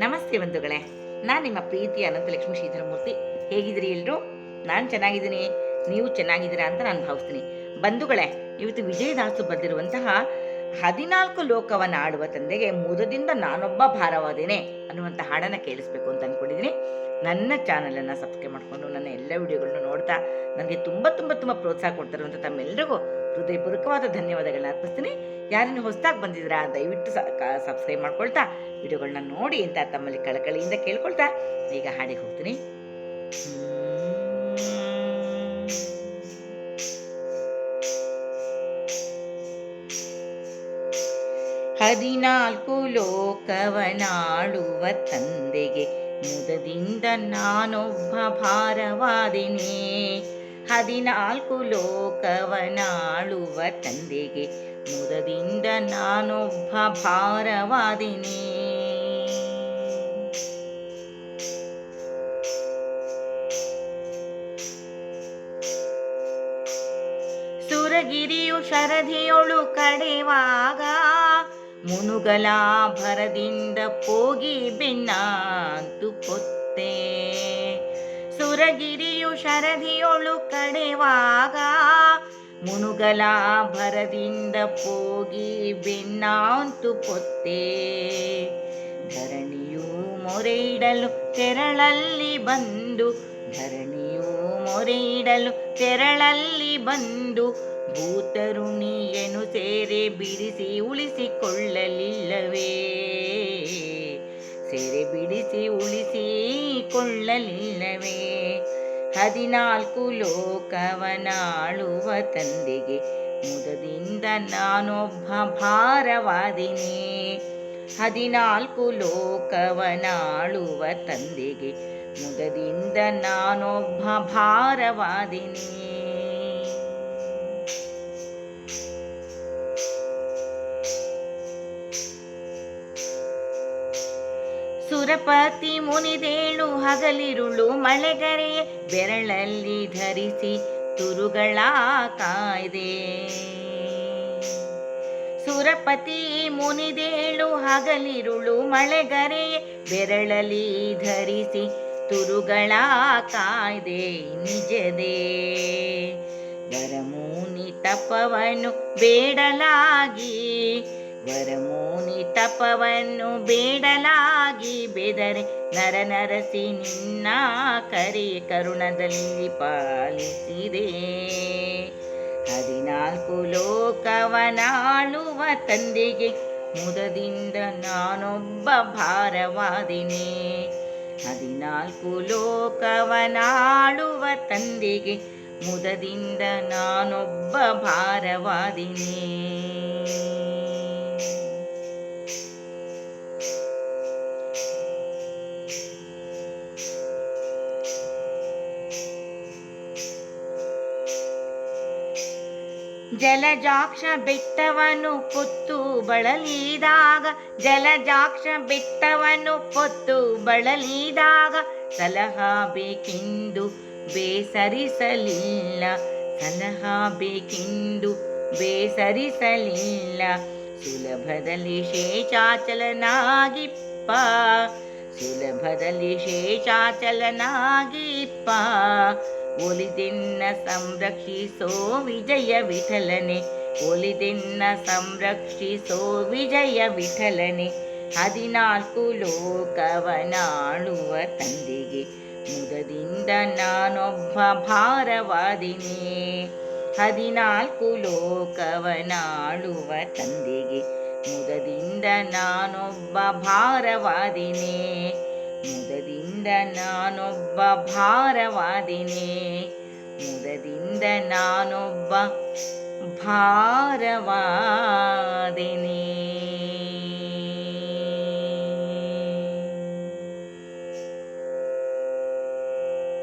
ನಮಸ್ತೆ ಬಂಧುಗಳೇ, ನಾನು ನಿಮ್ಮ ಪ್ರೀತಿಯ ಅನಂತಲಕ್ಷ್ಮಿ ಶ್ರೀಧರಮೂರ್ತಿ. ಹೇಗಿದ್ದೀರಿ ಎಲ್ಲರೂ? ನಾನು ಚೆನ್ನಾಗಿದ್ದೀನಿ, ನೀವು ಚೆನ್ನಾಗಿದ್ದೀರಾ ಅಂತ ನಾನು ಭಾವಿಸ್ತೀನಿ. ಬಂಧುಗಳೇ, ಇವತ್ತು ವಿಜಯದಾಸರು ಬರೆದಿರುವಂತಹ 14 ಲೋಕವನ್ನು ಆಳುವ ತಂದೆಗೆ ಮುದದಿಂದ ನಾನೊಬ್ಬ ಭಾರವಾದೇನೆ ಅನ್ನುವಂಥ ಹಾಡನ್ನು ಕೇಳಿಸ್ಬೇಕು ಅಂತ ಅಂದ್ಕೊಂಡಿದ್ದೀನಿ. ನನ್ನ ಚಾನಲನ್ನು ಸಬ್ಸ್ಕ್ರೈಬ್ ಮಾಡಿಕೊಂಡು ನನ್ನ ಎಲ್ಲ ವಿಡಿಯೋಗಳನ್ನು ನೋಡ್ತಾ ನನಗೆ ತುಂಬ ತುಂಬ ತುಂಬ ಪ್ರೋತ್ಸಾಹ ಕೊಡ್ತಿರುವಂಥ ತಮ್ಮೆಲ್ಲರಿಗೂ ಹೃದಯಪೂರ್ವಕವಾದ ಧನ್ಯವಾದಗಳನ್ನ ಅರ್ಪಿಸ್ತೀನಿ. ಯಾರನ್ನು ಹೊಸದಾಗಿ ಬಂದಿದ್ದೀರಾ ದಯವಿಟ್ಟು ಸಬ್ಸ್ಕ್ರೈಬ್ ಮಾಡ್ಕೊಳ್ತಾ ವಿಡಿಯೋಗಳನ್ನ ನೋಡಿ ಅಂತ ತಮ್ಮಲ್ಲಿ ಕಳಕಳಿಯಿಂದ ಕೇಳ್ಕೊಳ್ತಾ ಈಗ ಹಾಡಿಗೆ ಹೋಗ್ತೀನಿ. 14 ಲೋಕವನಾಳುವ ತಂದೆಗೆ ಮುದದಿಂದ ನಾನೊಬ್ಬ ಭಾರವಾದಿನಿ. 14 ಲೋಕವನಾಳುವ ತಂದೆಗೆ ಮುದದಿಂದ ನಾನೊಬ್ಬ ಭಾರವಾದಿನಿ. ಸುರಗಿರಿಯು ಶರಧಿಯೊಳು ಕಡೆವಾಗ ಮುನುಗಲ ಭರದಿಂದ ಪೋಗಿ ಬೆನ್ನಾಂತು ಪೊತ್ತೆ. ಸುರಗಿರಿಯು ಶರಧಿಯೊಳು ಕಡೆವಾಗ ಮುನುಗಲ ಭರದಿಂದ ಪೋಗಿ ಬೆನ್ನಾಂತು ಪೊತ್ತೆ. ಧರಣಿಯು ಮೊರೆಯಿಡಲು ತೆರಳಲ್ಲಿ ಬಂದು, ಧರಣಿಯು ಮೊರೆಯಿಡಲು ತೆರಳಲ್ಲಿ ಬಂದು ಭೂತರುಣಿಯನು ಸೇರೆ ಬಿಡಿಸಿ ಉಳಿಸಿಕೊಳ್ಳಲಿಲ್ಲವೇ? ಸೇರೆ ಬಿಡಿಸಿ ಉಳಿಸಿಕೊಳ್ಳಲಿಲ್ಲವೇ? 14 ಲೋಕವನಾಳುವ ತಂದೆಗೆ ಮುದದಿಂದ ನಾನೊಬ್ಬ ಭಾರವಾದಿನಿ. 14 ಲೋಕವನಾಳುವ ತಂದೆಗೆ ಮುದದಿಂದ ನಾನೊಬ್ಬ ಭಾರವಾದಿನಿ. ಸುರಪತಿ ಮುನಿದೇಳು ಹಗಲಿರುಳು ಮಳೆಗರೆ ಬೆರಳಲ್ಲಿ ಧರಿಸಿ ತುರುಗಳ ಕಾಯ್ದೆ. ಸುರಪತಿ ಮುನಿದೇಳು ಹಗಲಿರುಳು ಮಳೆಗರೆ ಬೆರಳಲ್ಲಿ ಧರಿಸಿ ತುರುಗಳ ಕಾಯ್ದೆ ನಿಜದೇ. ವರಮೂನಿ ತಪವನ್ನು ಬೇಡಲಾಗಿ, ವರಮೂನಿ ತಪವನ್ನು ಬೇಡಲಾಗಿ ಬೆದರೆ ನರನರಸಿ ನಿನ್ನ ಕರೆ ಕರುಣದಲ್ಲಿ ಪಾಲಿಸಿದೆ. 14 ಲೋಕವನಾಳುವ ತಂದೆಗೆ ಮುದದಿಂದ ನಾನೊಬ್ಬ ಭಾರವಾದಿನಿ. 14 ಲೋಕವನಾಳುವ ತಂದೆಗೆ ಮುದದಿಂದ ನಾನೊಬ್ಬ ಭಾರವಾದಿನಿ. ಜಲಜಾಕ್ಷ ಬೆಟ್ಟವನ್ನು ಪೊತ್ತು ಬಳಲಿದಾಗ, ಜಲಜಾಕ್ಷ ಬೆಟ್ಟವನ್ನು ಪೊತ್ತು ಬಳಲಿದಾಗ ಸಲಹಾ ಬೇಕೆಂದು ಬೇಸರಿಸಲಿಲ್ಲ, ಸಲಹಾ ಬೇಕೆಂದು ಬೇಸರಿಸಲಿಲ್ಲ. ಸುಲಭದಲ್ಲಿ ಶೇಷಾಚಲನಾಗಿಪ್ಪ, ಸುಲಭದಲ್ಲಿ ಶೇಷಾಚಲನಾಗಿಪ್ಪ. ಒಲಿದೆನ್ನ ಸಂರಕ್ಷಿಸೋ ವಿಜಯ ವಿಠಲನೆ, ಒಲಿದೆನ್ನ ಸಂರಕ್ಷಿಸೋ ವಿಜಯ ವಿಠಲನೆ. 14 ಲೋಕವನಾಳುವ ತಂದೆಗೆ ಮುದದಿಂದ ನಾನೊಬ್ಬ ಭಾರವಾದಿನಿ. 14 ಲೋಕವನಾಳುವ ತಂದೆಗೆ ಮುದದಿಂದ ನಾನೊಬ್ಬ ಭಾರವಾದಿನಿ. ಮುದದಿಂದ ನಾನೊಬ್ಬ ಭಾರವಾದಿನಿ. ಮುದದಿಂದ ನಾನೊಬ್ಬ ಭಾರವಾದಿನಿ.